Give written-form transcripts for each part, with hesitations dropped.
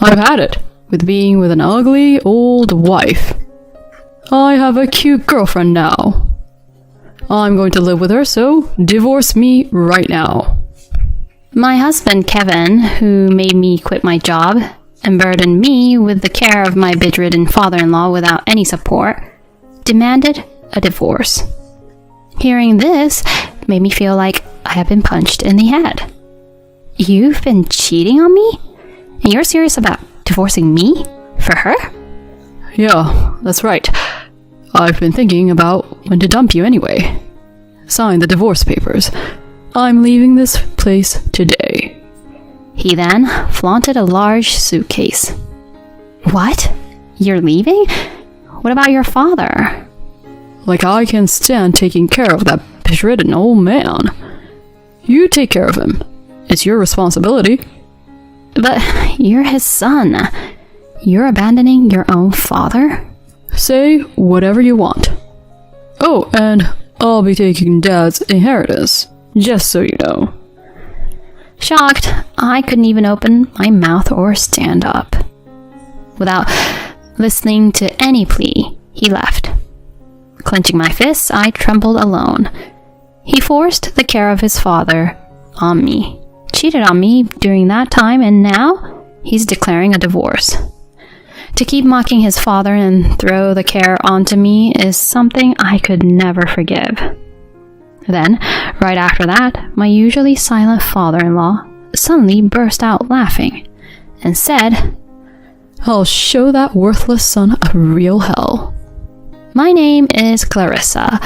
I've had it with being with an ugly old wife. I have a cute girlfriend now. I'm going to live with her, so divorce me right now. My husband, Kevin, who made me quit my job and burdened me with the care of my bedridden father-in-law without any support, demanded a divorce. Hearing this made me feel like I had been punched in the head. You've been cheating on me? And you're serious about divorcing me? For her? Yeah, that's right. I've been thinking about when to dump you anyway. Sign the divorce papers. I'm leaving this place today. He then flaunted a large suitcase. What? You're leaving? What about your father? Like I can stand taking care of that bedridden old man. You take care of him. It's your responsibility. But you're his son. You're abandoning your own father? Say whatever you want. Oh, and I'll be taking Dad's inheritance, just so you know. Shocked, I couldn't even open my mouth or stand up. Without listening to any plea, he left. Clenching my fists, I trembled alone. He forced the care of his father on me, cheated on me during that time, and now he's declaring a divorce. To keep mocking his father and throw the care onto me is something I could never forgive. Then, right after that, my usually silent father-in-law suddenly burst out laughing and said, I'll show that worthless son a real hell. My name is Clarissa,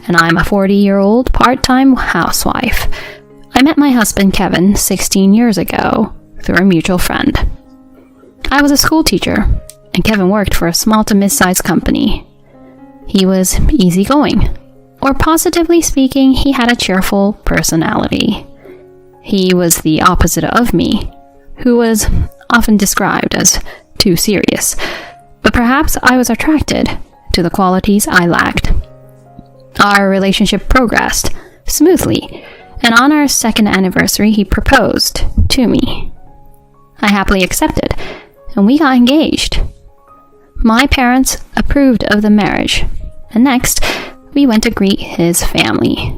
and I'm a 40-year-old part-time housewife. I met my husband Kevin 16 years ago through a mutual friend. I was a school teacher, and Kevin worked for a small to mid-sized company. He was easygoing, or positively speaking, he had a cheerful personality. He was the opposite of me, who was often described as too serious, but perhaps I was attracted to the qualities I lacked. Our relationship progressed smoothly, and on our second anniversary, he proposed to me. I happily accepted, and we got engaged. My parents approved of the marriage, and next, we went to greet his family.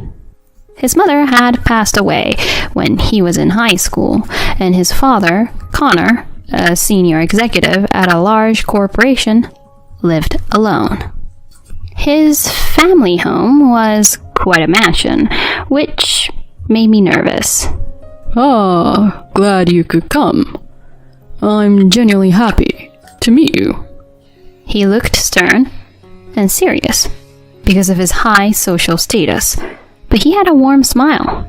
His mother had passed away when he was in high school, and his father, Connor, a senior executive at a large corporation, lived alone. His family home was quite a mansion, which made me nervous. Ah, glad you could come. I'm genuinely happy to meet you. He looked stern and serious because of his high social status, but he had a warm smile.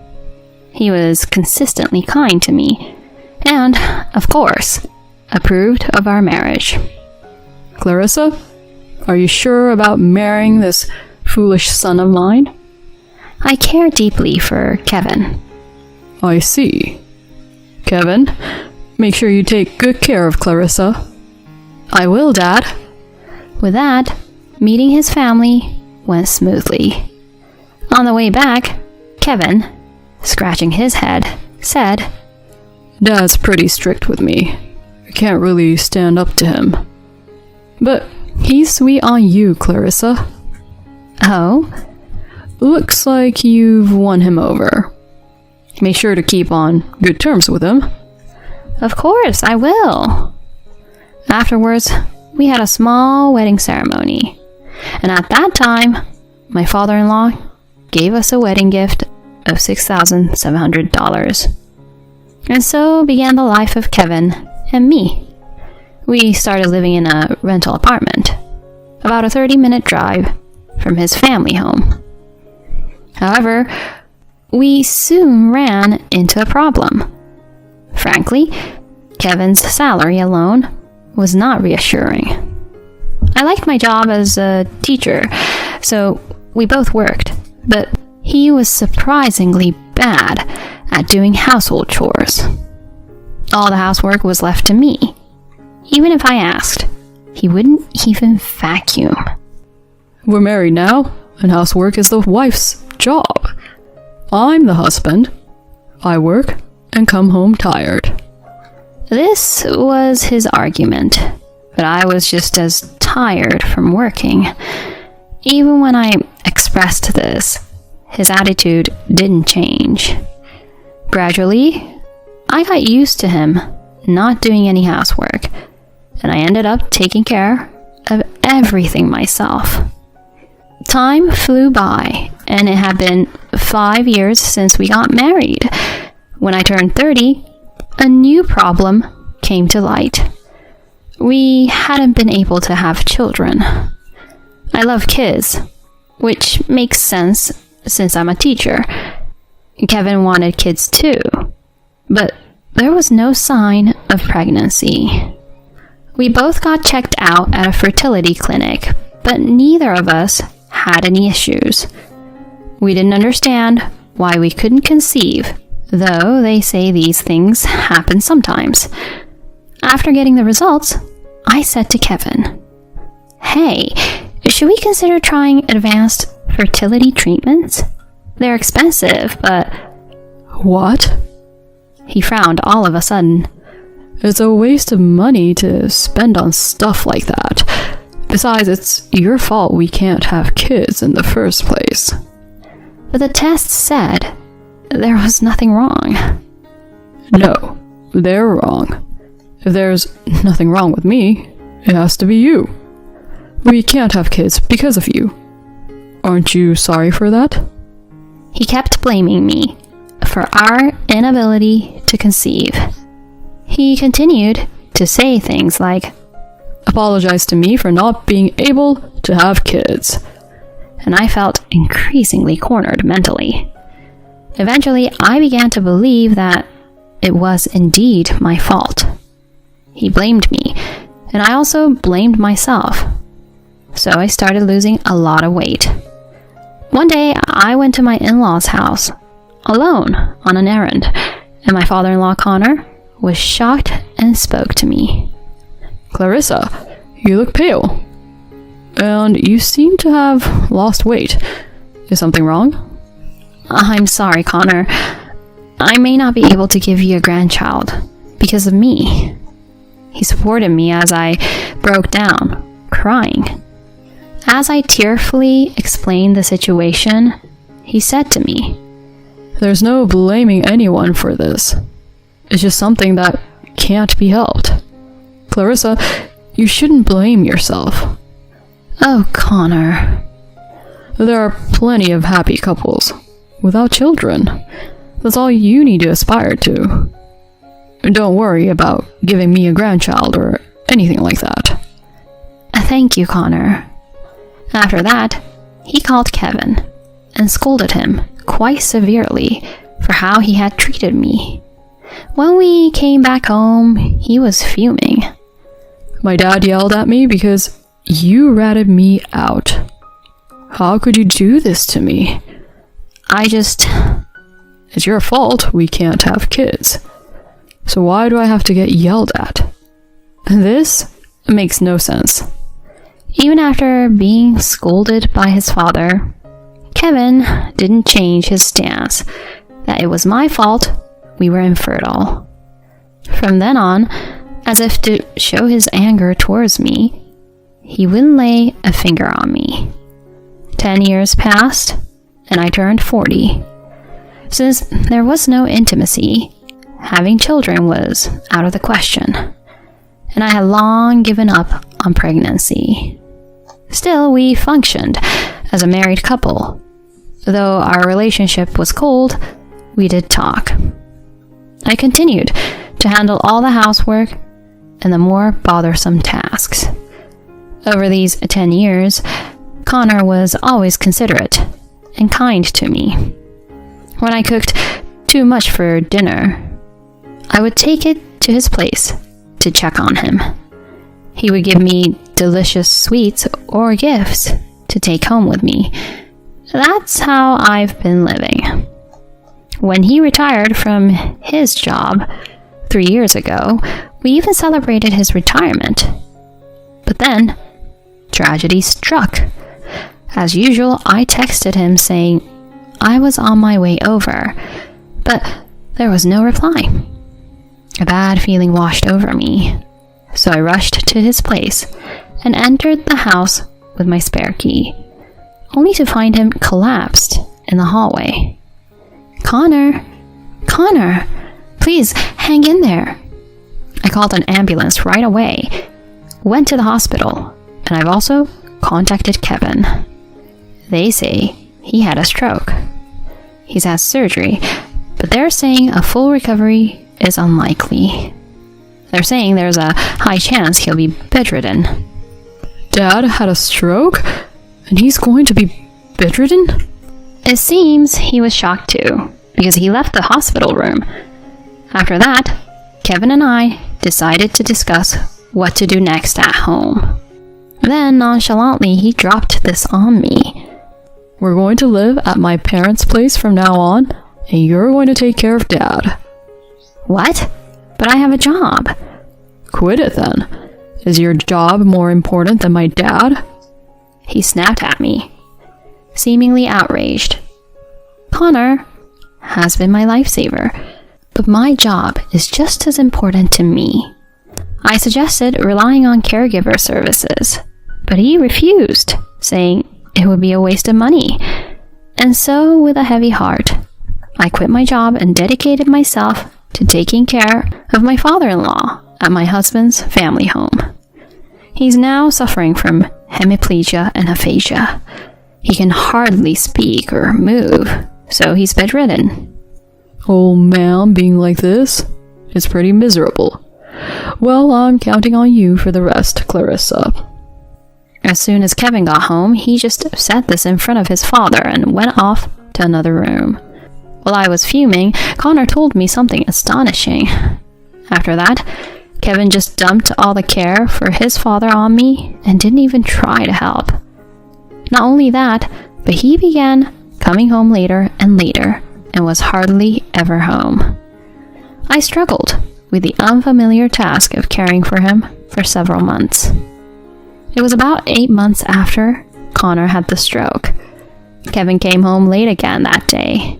He was consistently kind to me, and, of course, approved of our marriage. Clarissa, are you sure about marrying this foolish son of mine? I care deeply for Kevin. I see. Kevin, make sure you take good care of Clarissa. I will, Dad. With that, meeting his family went smoothly. On the way back, Kevin, scratching his head, said, Dad's pretty strict with me. I can't really stand up to him. But he's sweet on you, Clarissa. Oh? Looks like you've won him over. Make sure to keep on good terms with him. Of course, I will. Afterwards, we had a small wedding ceremony, and at that time, my father-in-law gave us a wedding gift of $6,700. And so began the life of Kevin and me. We started living in a rental apartment, about a 30-minute drive from his family home. However, we soon ran into a problem. Frankly, Kevin's salary alone was not reassuring. I liked my job as a teacher, so we both worked, but he was surprisingly bad at doing household chores. All the housework was left to me. Even if I asked, he wouldn't even vacuum. We're married now, and housework is the wife's job. I'm the husband. I work and come home tired. This was his argument, but I was just as tired from working. Even when I expressed this, his attitude didn't change. Gradually, I got used to him not doing any housework, and I ended up taking care of everything myself. Time flew by, and it had been 5 years since we got married. When I turned 30, a new problem came to light. We hadn't been able to have children. I love kids, which makes sense since I'm a teacher. Kevin wanted kids too, but there was no sign of pregnancy. We both got checked out at a fertility clinic, but neither of us had any issues. We didn't understand why we couldn't conceive, though they say these things happen sometimes. After getting the results, I said to Kevin, "Hey, should we consider trying advanced fertility treatments? They're expensive, but..." What? He frowned all of a sudden. It's a waste of money to spend on stuff like that. Besides, it's your fault we can't have kids in the first place. But the test said there was nothing wrong. No, they're wrong. If there's nothing wrong with me, it has to be you. We can't have kids because of you. Aren't you sorry for that? He kept blaming me for our inability to conceive. He continued to say things like, "Apologize to me for not being able to have kids." And I felt increasingly cornered mentally. Eventually, I began to believe that it was indeed my fault. He blamed me, and I also blamed myself. So I started losing a lot of weight. One day, I went to my in-laws' house, alone, on an errand, and my father-in-law, Connor, was shocked and spoke to me. "Clarissa, you look pale. And you seem to have lost weight. Is something wrong?" "I'm sorry, Connor. I may not be able to give you a grandchild because of me." He supported me as I broke down, crying. As I tearfully explained the situation, he said to me, "There's no blaming anyone for this. It's just something that can't be helped. Clarissa, you shouldn't blame yourself. "Oh, Connor." There are plenty of happy couples without children. That's all you need to aspire to. Don't worry about giving me a grandchild or anything like that." "Thank you, Connor." After that, he called Kevin and scolded him quite severely for how he had treated me. When we came back home, he was fuming. "My dad yelled at me because you ratted me out. How could you do this to me?" "It's your fault we can't have kids. So why do I have to get yelled at? This makes no sense." Even after being scolded by his father, Kevin didn't change his stance that it was my fault we were infertile. From then on, as if to show his anger towards me, he wouldn't lay a finger on me. 10 years passed, and I turned 40. Since there was no intimacy, having children was out of the question, and I had long given up on pregnancy. Still, we functioned as a married couple. Though our relationship was cold, we did talk. I continued to handle all the housework and the more bothersome tasks. Over these 10 years, Connor was always considerate and kind to me. When I cooked too much for dinner, I would take it to his place to check on him. He would give me delicious sweets or gifts to take home with me. That's how I've been living. When he retired from his job 3 years ago, we even celebrated his retirement. But then, tragedy struck. As usual, I texted him saying I was on my way over, but there was no reply. A bad feeling washed over me, so I rushed to his place and entered the house with my spare key, only to find him collapsed in the hallway. Connor, please hang in there. I called an ambulance right away, went to the hospital, and I've also contacted Kevin. They say he had a stroke. He's had surgery, but they're saying a full recovery is unlikely. They're saying there's a high chance he'll be bedridden. Dad had a stroke? And he's going to be bedridden? It seems he was shocked too, because he left the hospital room. After that, Kevin and I decided to discuss what to do next at home. Then, nonchalantly, he dropped this on me. We're going to live at my parents' place from now on, and you're going to take care of Dad. What? But I have a job. Quit it then. Is your job more important than my dad? He snapped at me, seemingly outraged. Connor has been my lifesaver, but my job is just as important to me. I suggested relying on caregiver services, but he refused, saying it would be a waste of money. And so, with a heavy heart, I quit my job and dedicated myself to taking care of my father-in-law at my husband's family home. He's now suffering from hemiplegia and aphasia. He can hardly speak or move, so he's bedridden. Old man being like this is pretty miserable. Well, I'm counting on you for the rest, Clarissa. As soon as Kevin got home, he just said this in front of his father and went off to another room. While I was fuming, Connor told me something astonishing. After that, Kevin just dumped all the care for his father on me and didn't even try to help. Not only that, but he began coming home later and later and was hardly ever home. I struggled with the unfamiliar task of caring for him for several months. It was about 8 months after Connor had the stroke. Kevin came home late again that day.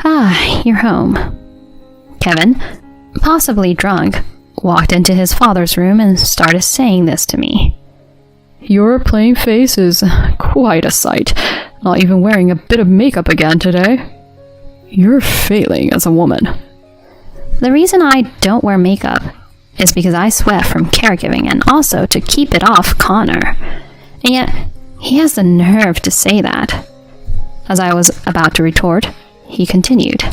"Ah, you're home." Kevin, possibly drunk, walked into his father's room and started saying this to me. Your plain face is quite a sight, not even wearing a bit of makeup again today. You're failing as a woman. The reason I don't wear makeup is because I sweat from caregiving and also to keep it off Connor. And yet, he has the nerve to say that. As I was about to retort, he continued.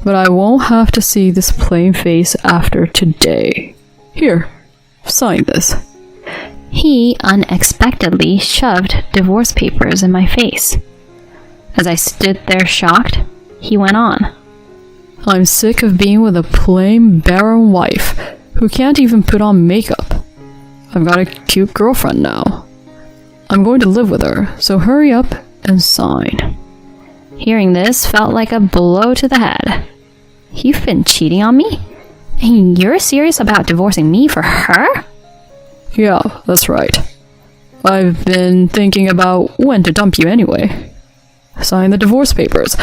But I won't have to see this plain face after today. Here, sign this. He unexpectedly shoved divorce papers in my face. As I stood there shocked, he went on. I'm sick of being with a plain, barren wife who can't even put on makeup. I've got a cute girlfriend now. I'm going to live with her, so hurry up and sign. Hearing this felt like a blow to the head. You've been cheating on me? And you're serious about divorcing me for her? Yeah, that's right. I've been thinking about when to dump you anyway. Sign the divorce papers.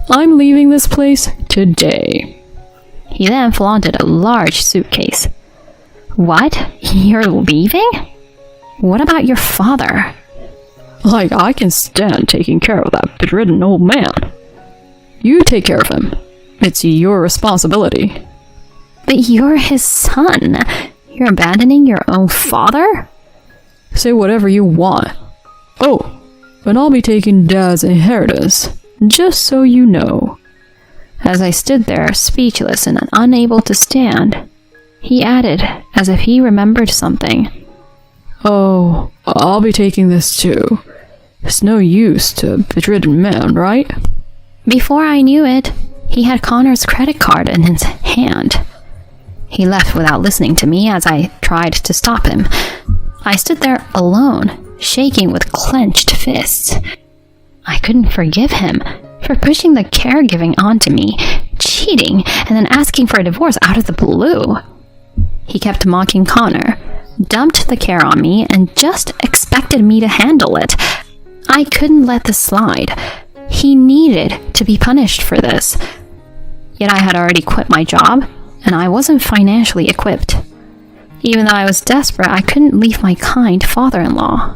I'm leaving this place today. He then flaunted a large suitcase. What? You're leaving? What about your father? Like, I can stand taking care of that bedridden old man. You take care of him. It's your responsibility. But you're his son. You're abandoning your own father? Say whatever you want. Oh, but I'll be taking Dad's inheritance, just so you know. As I stood there, speechless and unable to stand, he added, as if he remembered something. Oh, I'll be taking this too. It's no use to a bedridden man, right? Before I knew it, he had Connor's credit card in his hand. He left without listening to me as I tried to stop him. I stood there alone, shaking with clenched fists. I couldn't forgive him for pushing the caregiving onto me, cheating, and then asking for a divorce out of the blue. He kept mocking Connor, dumped the care on me, and just expected me to handle it. I couldn't let this slide. He needed to be punished for this. Yet I had already quit my job and I wasn't financially equipped. Even though I was desperate, I couldn't leave my kind father-in-law.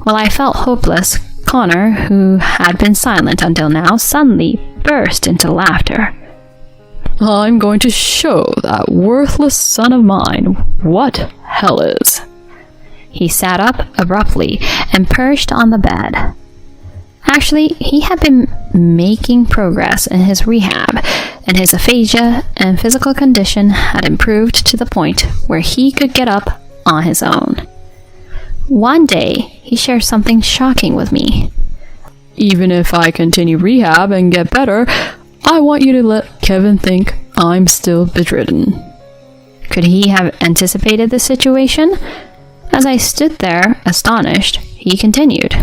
While I felt hopeless, Connor, who had been silent until now, suddenly burst into laughter. I'm going to show that worthless son of mine what hell is. He sat up abruptly and perched on the bed. Actually, he had been making progress in his rehab, and his aphasia and physical condition had improved to the point where he could get up on his own. One day, he shared something shocking with me. Even if I continue rehab and get better, I want you to let Kevin think I'm still bedridden. Could he have anticipated the situation? As I stood there, astonished, he continued.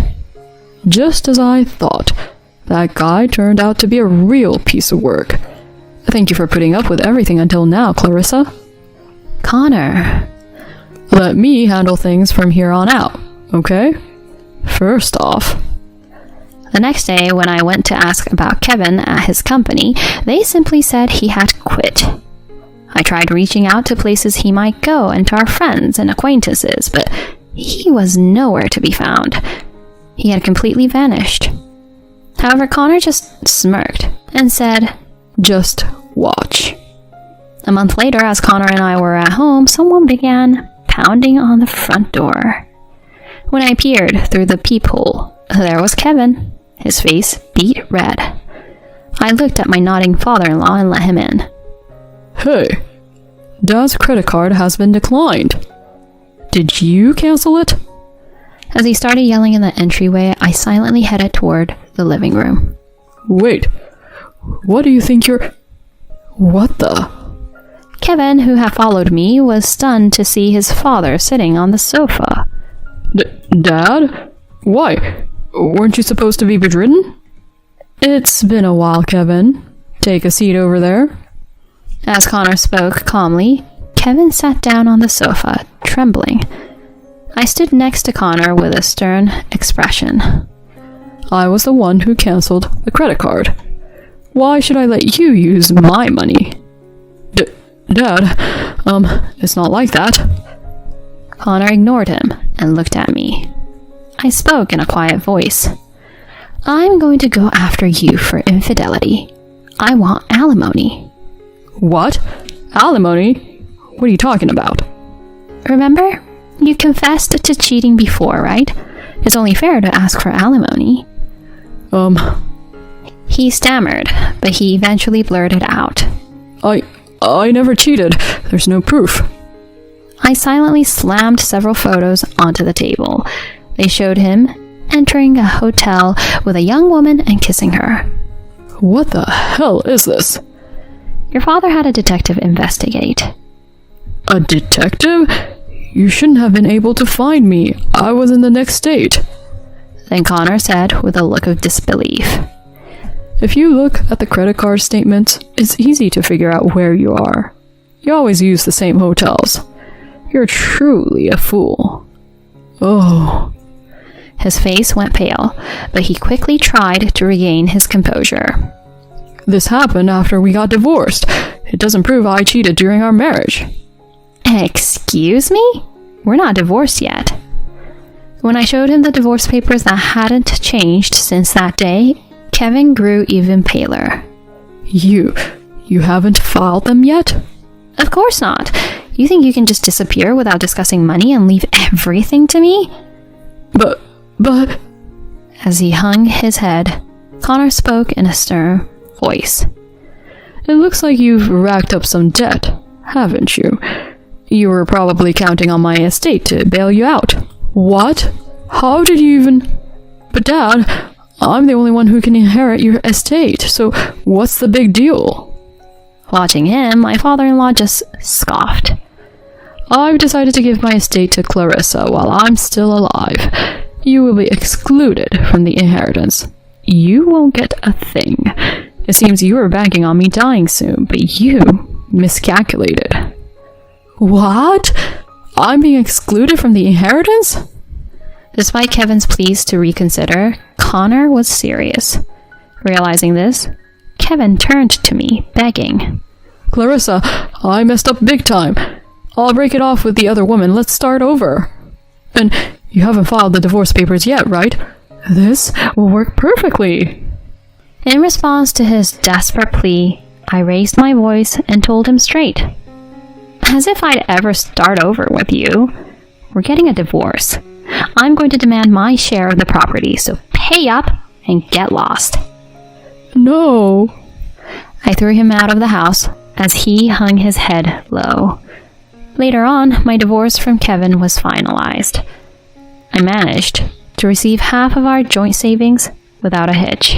Just as I thought. That guy turned out to be a real piece of work. Thank you for putting up with everything until now, Clarissa. Connor. Let me handle things from here on out, okay? First off. The next day, when I went to ask about Kevin at his company, they simply said he had quit. I tried reaching out to places he might go and to our friends and acquaintances, but he was nowhere to be found. He had completely vanished. However, Connor just smirked and said, Just watch. A month later, as Connor and I were at home, someone began pounding on the front door. When I peered through the peephole, there was Kevin, his face beet red. I looked at my nodding father-in-law and let him in. Hey, Dad's credit card has been declined. Did you cancel it? As he started yelling in the entryway, I silently headed toward the living room. Wait, what do you think you're... What the... Kevin, who had followed me, was stunned to see his father sitting on the sofa. Dad? Why? Weren't you supposed to be bedridden? It's been a while, Kevin. Take a seat over there. As Connor spoke calmly, Kevin sat down on the sofa, trembling. I stood next to Connor with a stern expression. I was the one who canceled the credit card. Why should I let you use my money? Dad, it's not like that. Connor ignored him and looked at me. I spoke in a quiet voice. I'm going to go after you for infidelity. I want alimony. What? Alimony? What are you talking about? Remember? You confessed to cheating before, right? It's only fair to ask for alimony. He stammered, but he eventually blurted out. I never cheated. There's no proof. I silently slammed several photos onto the table. They showed him entering a hotel with a young woman and kissing her. What the hell is this? Your father had a detective investigate. A detective? You shouldn't have been able to find me. I was in the next state. Then Connor said with a look of disbelief. If you look at the credit card statements, it's easy to figure out where you are. You always use the same hotels. You're truly a fool. Oh. His face went pale, but he quickly tried to regain his composure. This happened after we got divorced. It doesn't prove I cheated during our marriage. Excuse me? We're not divorced yet. When I showed him the divorce papers that hadn't changed since that day, Kevin grew even paler. You haven't filed them yet? Of course not. You think you can just disappear without discussing money and leave everything to me? But... As he hung his head, Connor spoke in a stern voice. It looks like you've racked up some debt, haven't you? You were probably counting on my estate to bail you out. What? How did you even... But Dad, I'm the only one who can inherit your estate, so what's the big deal? Watching him, my father-in-law just scoffed. I've decided to give my estate to Clarissa while I'm still alive. You will be excluded from the inheritance. You won't get a thing. It seems you were banking on me dying soon, but you miscalculated. What? I'm being excluded from the inheritance? Despite Kevin's pleas to reconsider, Connor was serious. Realizing this, Kevin turned to me, begging. Clarissa, I messed up big time. I'll break it off with the other woman. Let's start over. And you haven't filed the divorce papers yet, right? This will work perfectly. In response to his desperate plea, I raised my voice and told him straight. As if I'd ever start over with you. We're getting a divorce. I'm going to demand my share of the property, so pay up and get lost. No. I threw him out of the house as he hung his head low. Later on, my divorce from Kevin was finalized. I managed to receive half of our joint savings without a hitch.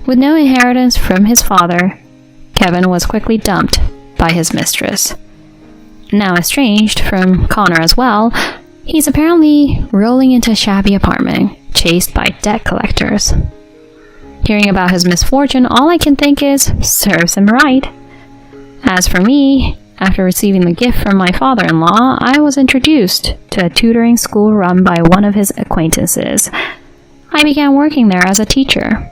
With no inheritance from his father, Kevin was quickly dumped by his mistress. Now estranged from Connor as well, he's apparently rolling into a shabby apartment, chased by debt collectors. Hearing about his misfortune, all I can think is, serves him right. As for me, after receiving the gift from my father-in-law, I was introduced to a tutoring school run by one of his acquaintances. I began working there as a teacher.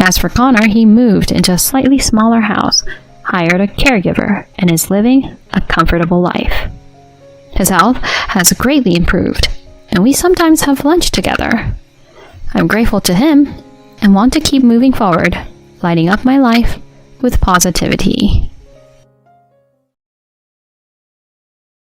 As for Connor, he moved into a slightly smaller house, hired a caregiver, and is living a comfortable life. His health has greatly improved, and we sometimes have lunch together. I'm grateful to him and want to keep moving forward, lighting up my life with positivity.